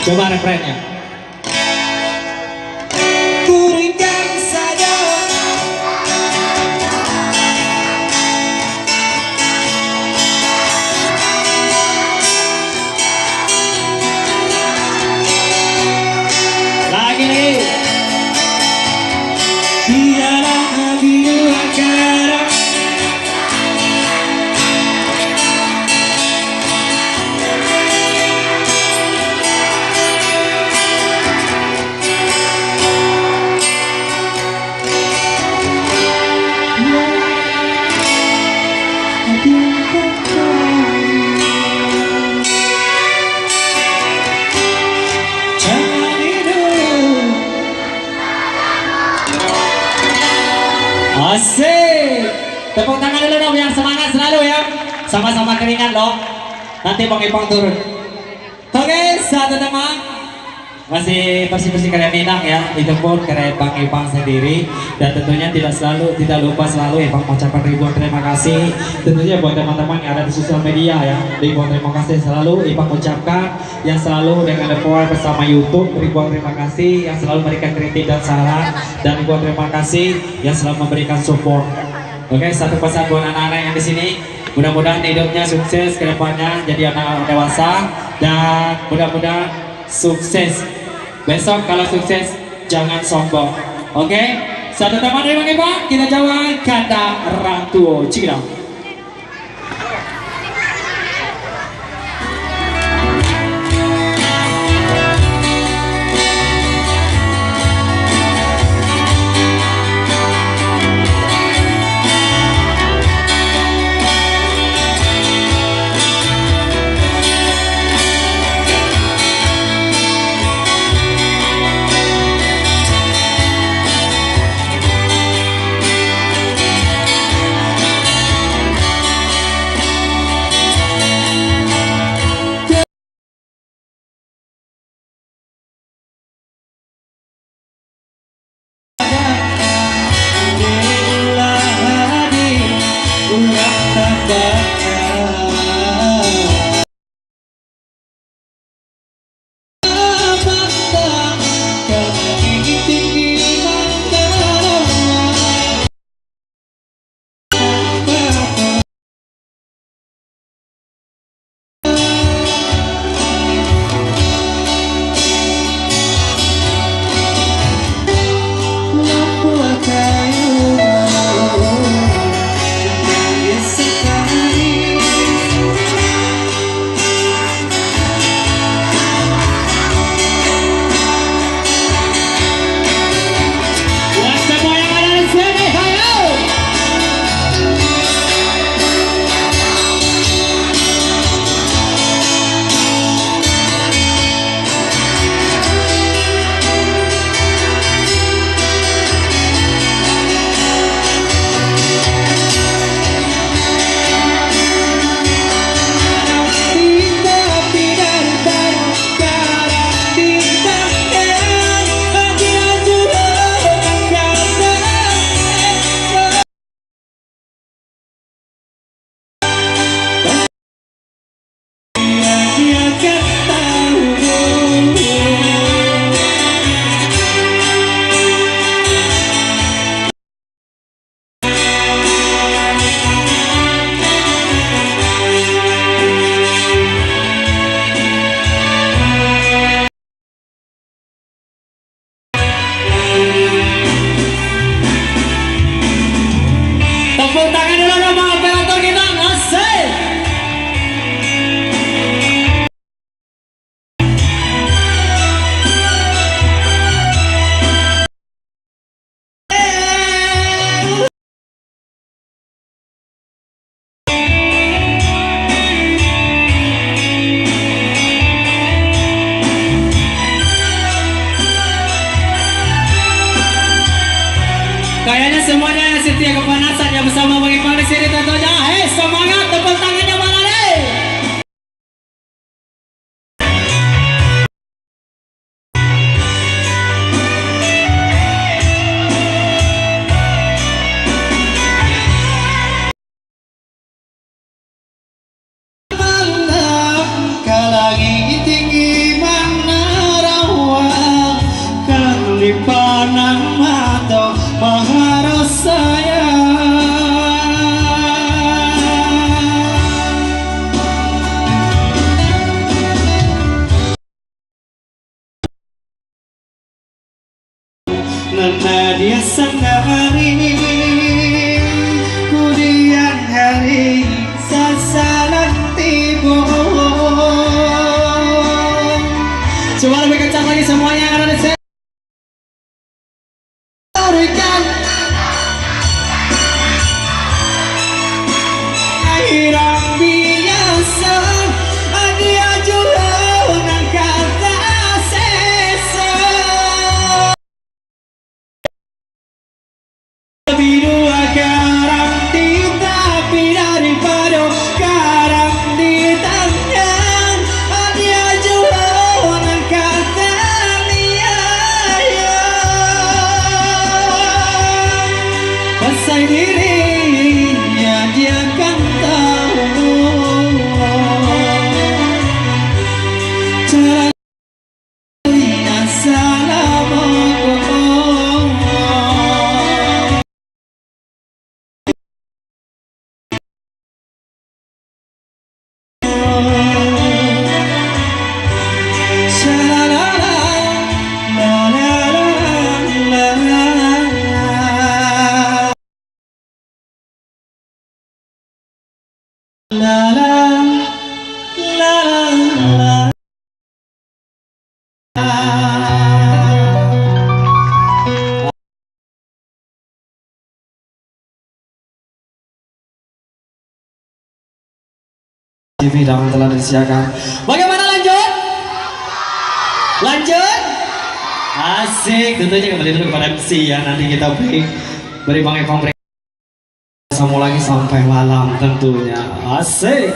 Coba refrennya. Berikan saja Lagi. tiada adil cara. Asik. Tepuk tangan dulu dong yang semangat selalu ya. Sama-sama keringat loh. Nanti Bang Ipang turun. Oke, satu teman. Masih bersih-bersih karya Minang ya. Itu pun karya Bang Ipang sendiri. Dan tentunya tidak lupa selalu Ipang mengucapkan ribuan terima kasih. Tentunya buat teman-teman yang ada di sosial media ya. Ribuan terima kasih selalu Ipang ucapkan. Yang selalu dengan support bersama YouTube. Ribuan terima kasih yang selalu memberikan kritik dan saran. Dan ribuan terima kasih yang selalu memberikan support. Oke, satu pesan buat anak-anak yang di sini. Mudah-mudahan hidupnya sukses ke depannya jadi anak dewasa dan mudah-mudahan sukses. Besok kalau sukses jangan sombong. Oke? Satu teman dari Bang Ipang, kita jawab kata Rantuo. Cikidang. Tepuk tangan dulu dong Bang operator kita. Asik. Kayaknya semuanya yang setia kepanasan yang bersama Bang Ipang di sini tentunya. Hei, semangat, tepuk tangannya mana nih? Malam ke langit tinggi mana karena dia sendiri. Kemudian hari sasaran tiba. Coba lebih kencang lagi semuanya yang ada di sini. Berikan Irang biasa dia juga nang kata sesa. Lebih dua karang di tapi daripada karang di tangan. Dia juga nang kata liaya. Pasai dirinya dia kan tahu caranya salah bohong. Sha-la-la-la, la-la-la-la-la. La la la la TV dan telah disiapkan. bagaimana lanjut? Lanjut? Asik, tentunya kembali dulu kepada MC ya. Nanti kita beri Bang Epang break. Sama lagi sampai malam tentunya. Asik.